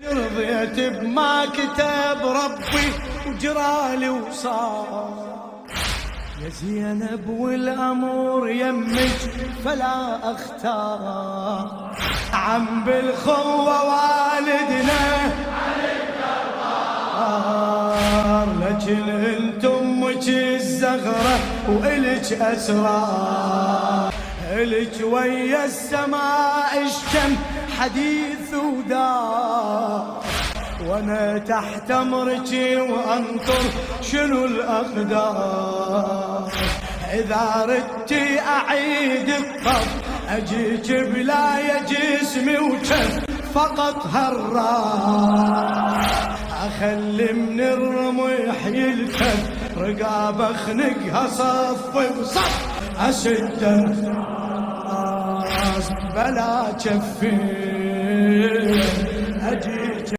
رضيت بما كتب ربي وجرالي وصار يا زينب والأمور يمك فلا أختار عم بالخوة والدنا لكن انت امك الزغرة وإلك أسرار إلك ويا السماء اشتم حديث ودار وانا تحت امرك وانطر شنو الاقدار اذا ردتي اعيد الطب اجيك بلا يا جسمي وكف فقط هالراس اخلي من الرمح يلتف رقاب اخنقها صف بصف اسد الراس بلا كفي